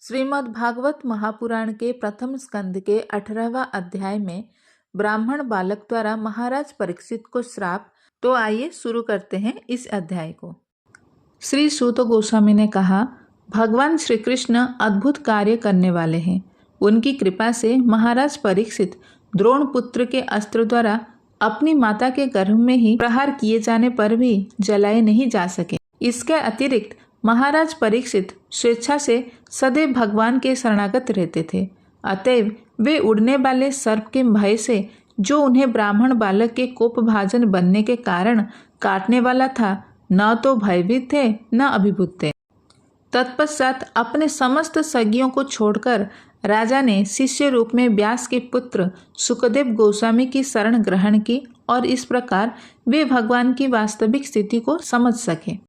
श्रीमद् भागवत महापुराण के प्रथम स्कंद के 18वां अध्याय में ब्राह्मण बालक द्वारा महाराज परीक्षित को श्राप। तो आइए शुरू करते हैं इस अध्याय को। श्री सूत गोस्वामी ने कहा, भगवान श्री कृष्ण अद्भुत कार्य करने वाले हैं। उनकी कृपा से महाराज परीक्षित द्रोण पुत्र के अस्त्र द्वारा अपनी माता के गर्भ में ही प्रहार किए जाने पर भी जलाए नहीं जा सके। इसके अतिरिक्त महाराज परीक्षित स्वेच्छा से सदैव भगवान के शरणागत रहते थे। अतएव वे उड़ने वाले सर्प के भय से, जो उन्हें ब्राह्मण बालक के कोपभाजन बनने के कारण काटने वाला था, न तो भयभीत थे न अभिभूत थे। तत्पश्चात अपने समस्त सगियों को छोड़कर राजा ने शिष्य रूप में व्यास के पुत्र सुखदेव गोस्वामी की शरण ग्रहण की और इस प्रकार वे भगवान की वास्तविक स्थिति को समझ सके।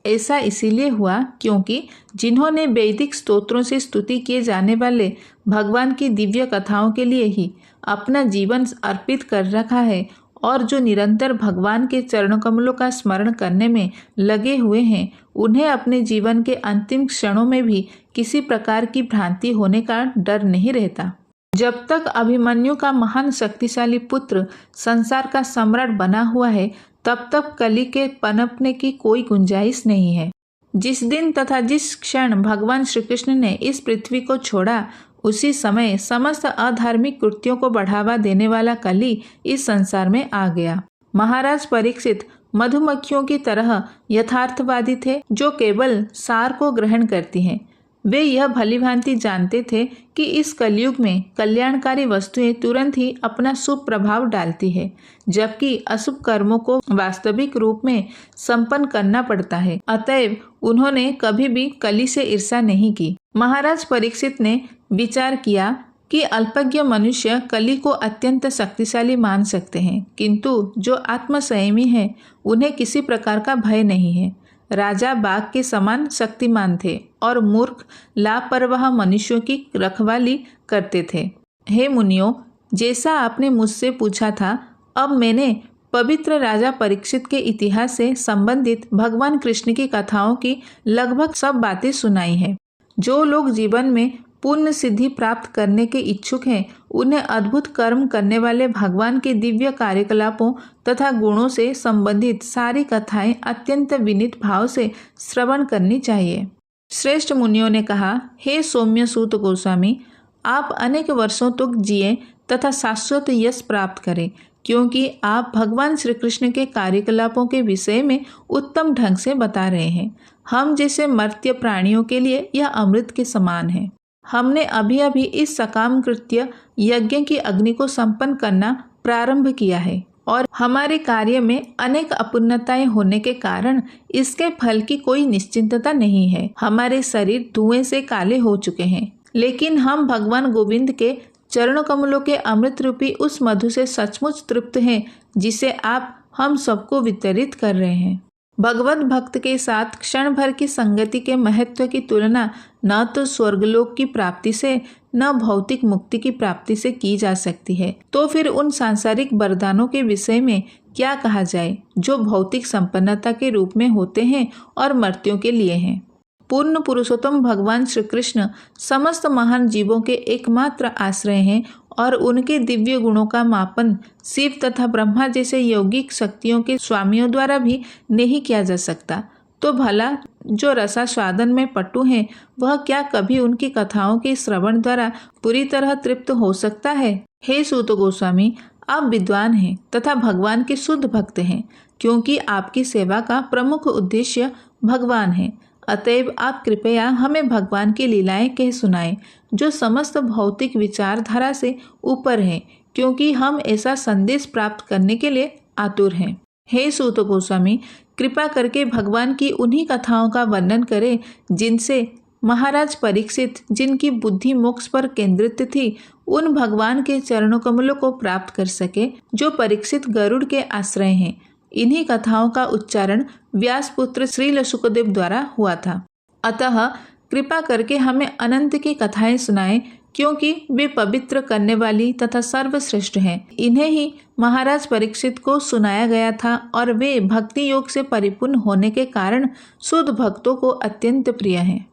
ऐसा इसीलिए हुआ क्योंकि जिन्होंने वैदिक स्तोत्रों से स्तुति किए जाने वाले भगवान की दिव्य कथाओं के लिए ही अपना जीवन अर्पित कर रखा है और जो निरंतर भगवान के चरण कमलों का स्मरण करने में लगे हुए हैं, उन्हें अपने जीवन के अंतिम क्षणों में भी किसी प्रकार की भ्रांति होने का डर नहीं रहता। जब तक अभिमन्यु का महान शक्तिशाली पुत्र संसार का सम्राट बना हुआ है, तब तक कली के पनपने की कोई गुंजाइश नहीं है। जिस दिन तथा जिस क्षण भगवान श्री कृष्ण ने इस पृथ्वी को छोड़ा, उसी समय समस्त अधार्मिक कृत्यों को बढ़ावा देने वाला कली इस संसार में आ गया। महाराज परीक्षित मधुमक्खियों की तरह यथार्थवादी थे, जो केवल सार को ग्रहण करती हैं। वे यह भलीभांति जानते थे कि इस कलयुग में कल्याणकारी वस्तुएं तुरंत ही अपना शुभ प्रभाव डालती है, जबकि अशुभ कर्मों को वास्तविक रूप में संपन्न करना पड़ता है। अतएव उन्होंने कभी भी कली से ईर्ष्या नहीं की। महाराज परीक्षित ने विचार किया कि अल्पज्ञ मनुष्य कली को अत्यंत शक्तिशाली मान सकते हैं, किंतु जो आत्मसंयमी है उन्हें किसी प्रकार का भय नहीं है। राजा बाघ के समान शक्तिमान थे और मूर्ख लापरवाह मनुष्यों की रखवाली करते थे। हे मुनियों, जैसा आपने मुझसे पूछा था, अब मैंने पवित्र राजा परीक्षित के इतिहास से संबंधित भगवान कृष्ण की कथाओं की लगभग सब बातें सुनाई हैं। जो लोग जीवन में पुण्य सिद्धि प्राप्त करने के इच्छुक हैं, उन्हें अद्भुत कर्म करने वाले भगवान के दिव्य कार्यकलापों तथा गुणों से संबंधित सारी कथाएं अत्यंत विनीत भाव से श्रवण करनी चाहिए। श्रेष्ठ मुनियों ने कहा, हे सौम्य सूत गोस्वामी, आप अनेक वर्षों तक जिए तथा शाश्वत यश प्राप्त करें, क्योंकि आप भगवान श्री कृष्ण के कार्यकलापों के विषय में उत्तम ढंग से बता रहे हैं। हम जैसे मर्त्य प्राणियों के लिए यह अमृत के समान है। हमने अभी अभी इस सकाम कृत्य यज्ञ की अग्नि को संपन्न करना प्रारंभ किया है और हमारे कार्य में अनेक अपूर्णताएं होने के कारण इसके फल की कोई निश्चिंतता नहीं है। हमारे शरीर धुएं से काले हो चुके हैं, लेकिन हम भगवान गोविंद के चरण कमलों के अमृत रूपी उस मधु से सचमुच तृप्त हैं, जिसे आप हम सबको वितरित कर रहे हैं। भगवत भक्त के साथ क्षण भर की संगति के महत्व की तुलना न तो स्वर्गलोक की प्राप्ति से न भौतिक मुक्ति की प्राप्ति से की जा सकती है। तो फिर उन सांसारिक वरदानों के विषय में क्या कहा जाए, जो भौतिक संपन्नता के रूप में होते हैं और मर्त्यों के लिए हैं। पूर्ण पुरुषोत्तम भगवान श्री कृष्ण समस्त महान जीवों के एकमात्र आश्रय हैं और उनके दिव्य गुणों का मापन शिव तथा ब्रह्मा जैसे यौगिक शक्तियों के स्वामियों द्वारा भी नहीं किया जा सकता। तो भला जो रसास्वादन में पटु हैं, वह क्या कभी उनकी कथाओं के श्रवण द्वारा पूरी तरह तृप्त हो सकता है? हे सूत गोस्वामी, आप विद्वान हैं तथा भगवान के शुद्ध भक्त हैं, क्योंकि आपकी सेवा का प्रमुख उद्देश्य भगवान है। अतएव आप कृपया हमें भगवान की लीलाएं कह सुनाएं, जो समस्त भौतिक विचारधारा से ऊपर हैं, क्योंकि हम ऐसा संदेश प्राप्त करने के लिए आतुर हैं। हे सूत गोस्वामी, कृपा करके भगवान की उन्हीं कथाओं का वर्णन करें जिनसे महाराज परीक्षित, जिनकी बुद्धि मोक्ष पर केंद्रित थी, उन भगवान के चरणों कमलों को प्राप्त कर सके, जो परीक्षित गरुड़ के आश्रय हैं। इन्हीं कथाओं का उच्चारण व्यासपुत्र श्रील सुखदेव द्वारा हुआ था। अतः कृपा करके हमें अनंत की कथाएं सुनाएं, क्योंकि वे पवित्र करने वाली तथा सर्वश्रेष्ठ हैं। इन्हें ही महाराज परीक्षित को सुनाया गया था और वे भक्ति योग से परिपूर्ण होने के कारण शुद्ध भक्तों को अत्यंत प्रिय हैं।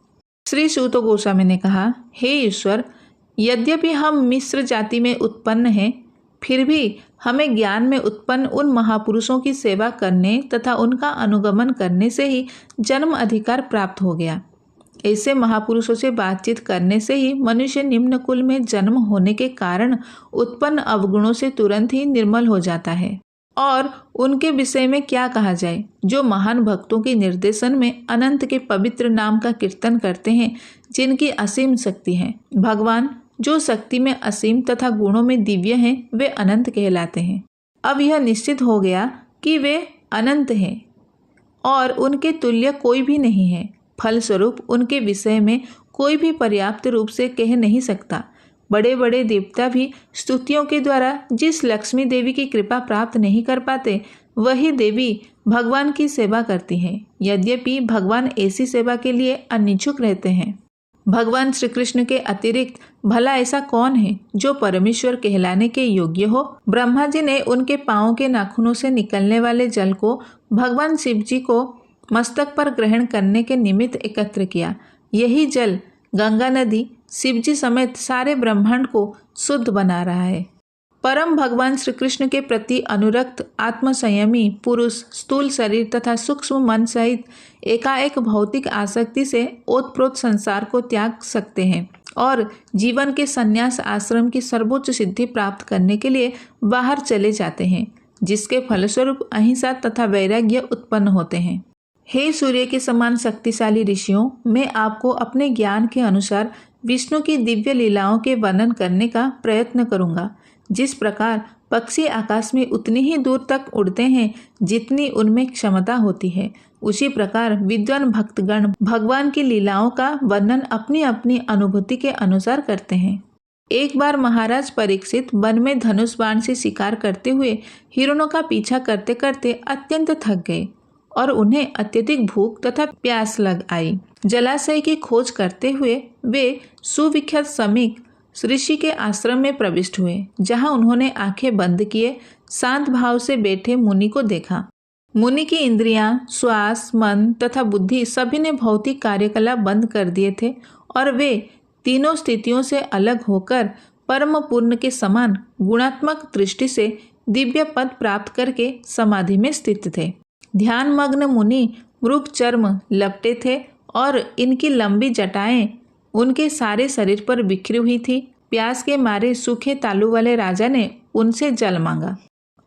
श्री सूत गोस्वामी ने कहा, हे ईश्वर, यद्यपि हम मिश्र जाति में उत्पन्न हैं, फिर भी हमें ज्ञान में उत्पन्न उन महापुरुषों की सेवा करने तथा उनका अनुगमन करने से ही जन्म अधिकार प्राप्त हो गया। ऐसे महापुरुषों से बातचीत करने से ही मनुष्य निम्न कुल में जन्म होने के कारण उत्पन्न अवगुणों से तुरंत ही निर्मल हो जाता है। और उनके विषय में क्या कहा जाए, जो महान भक्तों के निर्देशन में अनंत के पवित्र नाम का कीर्तन करते हैं, जिनकी असीम शक्ति है। भगवान जो शक्ति में असीम तथा गुणों में दिव्य हैं, वे अनंत कहलाते हैं। अब यह निश्चित हो गया कि वे अनंत हैं और उनके तुल्य कोई भी नहीं है। फलस्वरूप उनके विषय में कोई भी पर्याप्त रूप से कह नहीं सकता। बड़े बड़े देवता भी स्तुतियों के द्वारा जिस लक्ष्मी देवी की कृपा प्राप्त नहीं कर पाते, वही देवी भगवान की सेवा करती हैं। यद्यपि भगवान ऐसी सेवा के लिए अनिच्छुक रहते हैं। भगवान श्री कृष्ण के अतिरिक्त भला ऐसा कौन है जो परमेश्वर कहलाने के योग्य हो। ब्रह्मा जी ने उनके पांवों के नाखूनों से निकलने वाले जल को भगवान शिव जी को मस्तक पर ग्रहण करने के निमित्त एकत्र किया। यही जल गंगा नदी शिव जी समेत सारे ब्रह्मांड को शुद्ध बना रहा है। परम भगवान श्री कृष्ण के प्रति अनुरक्त आत्मसंयमी पुरुष स्थूल शरीर तथा सूक्ष्म मन सहित एकाएक भौतिक आसक्ति से ओतप्रोत संसार को त्याग सकते हैं और जीवन के संन्यास आश्रम की सर्वोच्च सिद्धि प्राप्त करने के लिए बाहर चले जाते हैं, जिसके फलस्वरूप अहिंसा तथा वैराग्य उत्पन्न होते हैं। हे सूर्य के समान शक्तिशाली ऋषियों, मैं आपको अपने ज्ञान के अनुसार विष्णु की दिव्य लीलाओं के वर्णन करने का प्रयत्न करूंगा। जिस प्रकार पक्षी आकाश में उतनी ही दूर तक उड़ते हैं जितनी उनमें क्षमता होती है, उसी प्रकार विद्वान भक्तगण भगवान की लीलाओं का वर्णन अपनी अपनी अनुभूति के अनुसार करते हैं। एक बार महाराज परीक्षित वन में धनुष बाण से शिकार करते हुए हिरणों का पीछा करते करते अत्यंत थक गए और उन्हें अत्यधिक भूख तथा प्यास लग आई। जलाशय की खोज करते हुए वे सुविख्यात समीक ऋषि के आश्रम में प्रविष्ट हुए, जहां उन्होंने आंखें बंद किए शांत भाव से बैठे मुनि को देखा। मुनि की इंद्रियां, श्वास, मन तथा बुद्धि सभी ने भौतिक कार्यकलाप बंद कर दिए थे और वे तीनों स्थितियों से अलग होकर परम पूर्ण के समान गुणात्मक दृष्टि से दिव्य पद प्राप्त करके समाधि में स्थित थे। ध्यान मग्न मुनि मृग चर्म लपटे थे और इनकी लंबी जटाएं उनके सारे शरीर पर बिखरी हुई थी। प्यास के मारे सूखे तालू वाले राजा ने उनसे जल मांगा।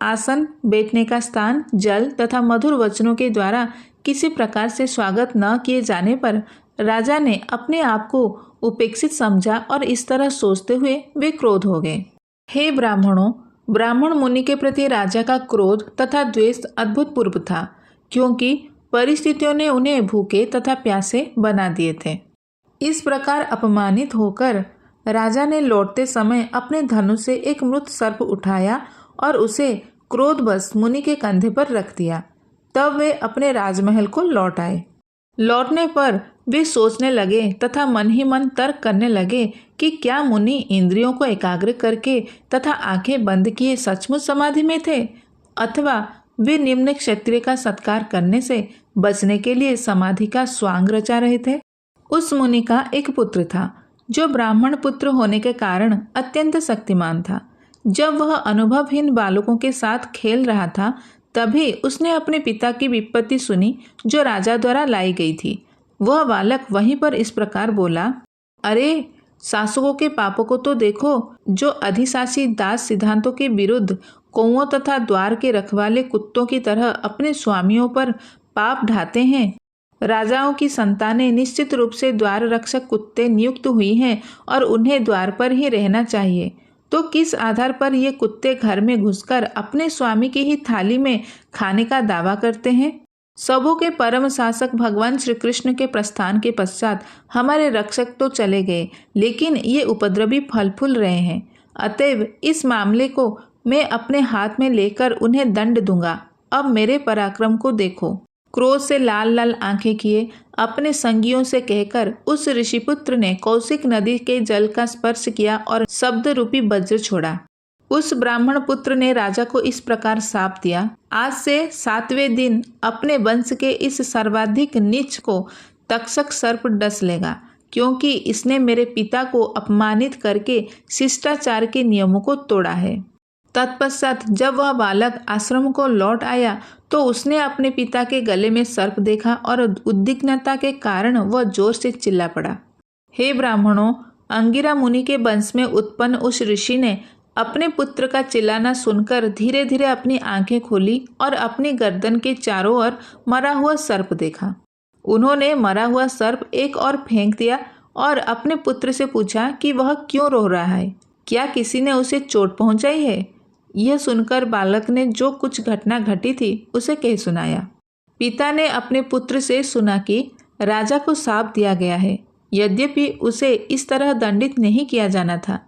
आसन, बैठने का स्थान, जल तथा मधुर वचनों के द्वारा किसी प्रकार से स्वागत न किए जाने पर राजा ने अपने आप को उपेक्षित समझा और इस तरह सोचते हुए वे क्रोध हो गए। हे ब्राह्मणों, ब्राह्मण मुनि के प्रति राजा का क्रोध तथा द्वेष अद्भुतपूर्व था, क्योंकि परिस्थितियों ने उन्हें भूखे तथा प्यासे बना दिए थे। इस प्रकार अपमानित होकर राजा ने लौटते समय अपने धनुष से एक मृत सर्प उठाया और उसे क्रोधवश मुनि के कंधे पर रख दिया। तब वे अपने राजमहल को लौट आए। लौटने पर वे सोचने लगे तथा मन ही मन तर्क करने लगे कि क्या मुनि इंद्रियों को एकाग्र करके तथा आंखें बंद किए सचमुच समाधि में थे, अथवा वे निम्न क्षत्रिय का सत्कार करने से बचने के लिए समाधि का स्वांग रचा रहे थे। उस मुनि का एक पुत्र था जो ब्राह्मण पुत्र होने के कारण अत्यंत शक्तिमान था। जब वह अनुभवहीन बालकों के साथ खेल रहा था, तभी उसने अपने पिता की विपत्ति सुनी जो राजा द्वारा लाई गई थी। वह बालक वहीं पर इस प्रकार बोला, अरे शासकों के पापों को तो देखो, जो अधिशासी दास सिद्धांतों के विरुद्ध कौओं तथा द्वार के रखवाले कुत्तों की तरह अपने स्वामियों पर पाप ढाते हैं। राजाओं की संतानें निश्चित रूप से द्वार रक्षक कुत्ते नियुक्त हुई हैं और उन्हें द्वार पर ही रहना चाहिए। तो किस आधार पर ये कुत्ते घर में घुसकर अपने स्वामी की ही थाली में खाने का दावा करते हैं? सबों के परम शासक भगवान श्री कृष्ण के प्रस्थान के पश्चात हमारे रक्षक तो चले गए, लेकिन ये उपद्रवी फल फूल रहे हैं। अतएव इस मामले को मैं अपने हाथ में लेकर उन्हें दंड दूंगा। अब मेरे पराक्रम को देखो। क्रोध से लाल लाल आंखें किए अपने संगियों से कहकर उस ऋषिपुत्र ने कौशिक नदी के जल का स्पर्श किया और शब्द रूपी वज्र छोड़ा। उस ब्राह्मण पुत्र ने राजा को इस प्रकार शाप दिया, आज से 7वें दिन अपने वंश के इस सर्वाधिक नीच को तक्षक सर्प डस लेगा, क्योंकि इसने मेरे पिता को अपमानित करके शिष्टाचार के नियमों को तोड़ा है। तत्पश्चात जब वह बालक आश्रम को लौट आया तो उसने अपने पिता के गले में सर्प देखा और उद्विग्नता के कारण वह जोर से चिल्ला पड़ा। हे ब्राह्मणों, अंगिरा मुनि के वंश में उत्पन्न उस ऋषि ने अपने पुत्र का चिल्लाना सुनकर धीरे धीरे अपनी आंखें खोली और अपनी गर्दन के चारों ओर मरा हुआ सर्प देखा। उन्होंने मरा हुआ सर्प एक और फेंक दिया और अपने पुत्र से पूछा कि वह क्यों रो रहा है, क्या किसी ने उसे चोट पहुंचाई है। यह सुनकर बालक ने जो कुछ घटना घटी थी उसे कह सुनाया। पिता ने अपने पुत्र से सुना कि राजा को शाप दिया गया है, यद्यपि उसे इस तरह दंडित नहीं किया जाना था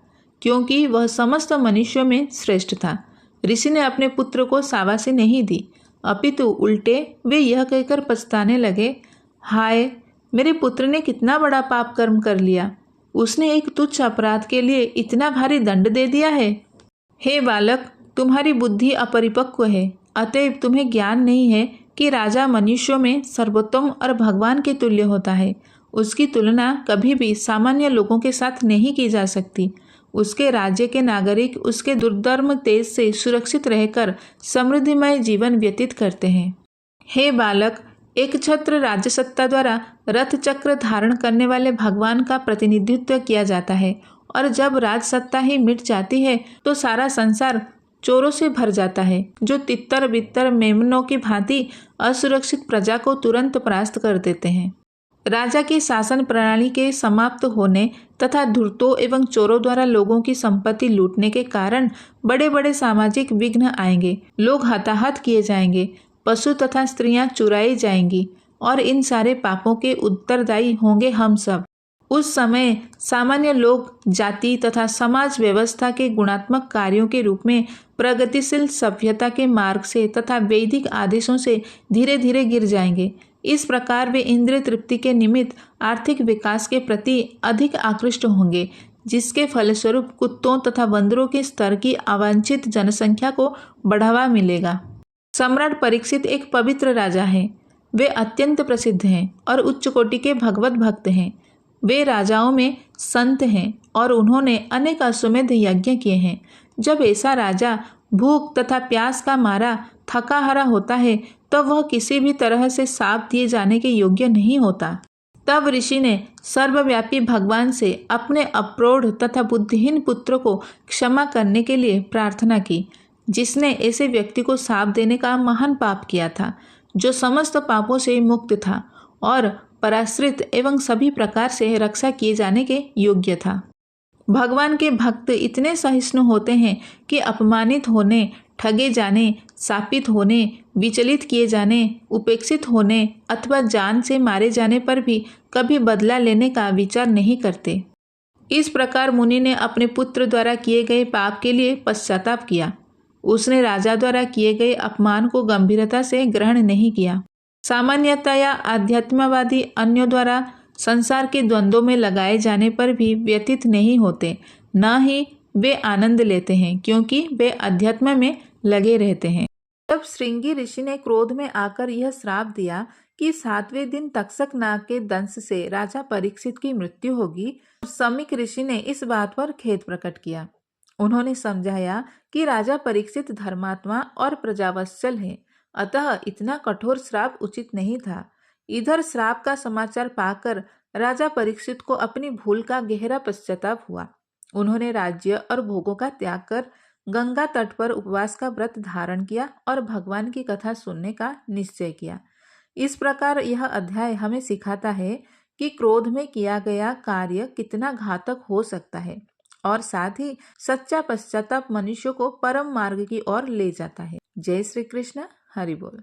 क्योंकि वह समस्त मनुष्यों में श्रेष्ठ था। ऋषि ने अपने पुत्र को शाबाशी नहीं दी, अपितु उल्टे वे यह कहकर पछताने लगे, हाय, मेरे पुत्र ने कितना बड़ा पाप कर्म कर लिया। उसने एक तुच्छ अपराध के लिए इतना भारी दंड दे दिया है। हे बालक, तुम्हारी बुद्धि अपरिपक्व है, अतएव तुम्हें ज्ञान नहीं है कि राजा मनुष्यों में सर्वोत्तम और भगवान के तुल्य होता है। उसकी तुलना कभी भी सामान्य लोगों के साथ नहीं की जा सकती। उसके राज्य के नागरिक उसके दुर्धर्म तेज से सुरक्षित रहकर समृद्धिमय जीवन व्यतीत करते हैं। हे बालक, एक छत्र राज्य सत्ता द्वारा रथ चक्र धारण करने वाले भगवान का प्रतिनिधित्व किया जाता है और जब राज सत्ता ही मिट जाती है तो सारा संसार चोरों से भर जाता है जो तितर बितर मेमनों की भांति असुरक्षित प्रजा को तुरंत परास्त कर देते हैं। राजा की शासन प्रणाली के समाप्त होने तथा धूर्तों एवं चोरों द्वारा लोगों की संपत्ति लूटने के कारण बड़े बड़े सामाजिक विघ्न आएंगे, लोग हताहत किए जाएंगे, पशु तथा स्त्रियां चुराई जाएंगी और इन सारे पापों के उत्तरदायी होंगे हम सब। उस समय सामान्य लोग जाति तथा समाज व्यवस्था के गुणात्मक कार्यों के रूप में प्रगतिशील सभ्यता के मार्ग से तथा वैदिक आदेशों से धीरे धीरे गिर जाएंगे। इस प्रकार वे इंद्रिय तृप्ति के निमित्त आर्थिक विकास के प्रति अधिक आकृष्ट होंगे, जिसके फलस्वरूप कुत्तों तथा बंदरों के स्तर की अवांछित जनसंख्या को बढ़ावा मिलेगा। सम्राट परीक्षित एक पवित्र राजा हैं। वे अत्यंत प्रसिद्ध हैं और उच्च कोटि के भगवत भक्त हैं। वे राजाओं में संत हैं और उन्होंने अनेक अश्वमेध यज्ञ किए हैं। जब ऐसा राजा भूख तथा प्यास का मारा थका हारा होता है तो वह किसी भी तरह से शाप दिए जाने के योग्य नहीं होता। तब ऋषि ने सर्वव्यापी भगवान से अपने अप्रौढ़ तथा बुद्धिहीन पुत्र को क्षमा करने के लिए प्रार्थना की, जिसने ऐसे व्यक्ति को शाप देने का महान पाप किया था, जो समस्त पापों से मुक्त था और पराश्रित एवं सभी प्रकार से रक्षा किए जाने के योग्य था। भगवान के भक्त इतने सहिष्णु होते हैं कि अपमानित होने, ठगे जाने, शापित होने, विचलित किए जाने, उपेक्षित होने अथवा जान से मारे जाने पर भी कभी बदला लेने का विचार नहीं करते। इस प्रकार मुनि ने अपने पुत्र द्वारा किए गए पाप के लिए पश्चाताप किया। उसने राजा द्वारा किए गए अपमान को गंभीरता से ग्रहण नहीं किया। सामान्यतया आध्यात्मवादी अन्यों द्वारा संसार के द्वंद्वों में लगाए जाने पर भी व्यथित नहीं होते, न ही वे आनंद लेते हैं, क्योंकि वे अध्यात्म में लगे रहते हैं। तब श्रृंगी ऋषि ने क्रोध में आकर यह श्राप दिया कि 7वें दिन तक्षक नाग के दंश से राजा परीक्षित की मृत्यु होगी। समीक ऋषि ने इस बात पर खेद प्रकट किया। उन्होंने समझाया कि राजा परीक्षित धर्मात्मा और प्रजावत्सल है, अतः इतना कठोर श्राप उचित नहीं था। इधर श्राप का समाचार पाकर राजा परीक्षित को अपनी भूल का गहरा पश्चाताप हुआ। उन्होंने राज्य और भोगों का त्याग कर गंगा तट पर उपवास का व्रत धारण किया और भगवान की कथा सुनने का निश्चय किया। इस प्रकार यह अध्याय हमें सिखाता है कि क्रोध में किया गया कार्य कितना घातक हो सकता है और साथ ही सच्चा पश्चाताप मनुष्य को परम मार्ग की ओर ले जाता है। जय श्री कृष्ण। हरि बोल।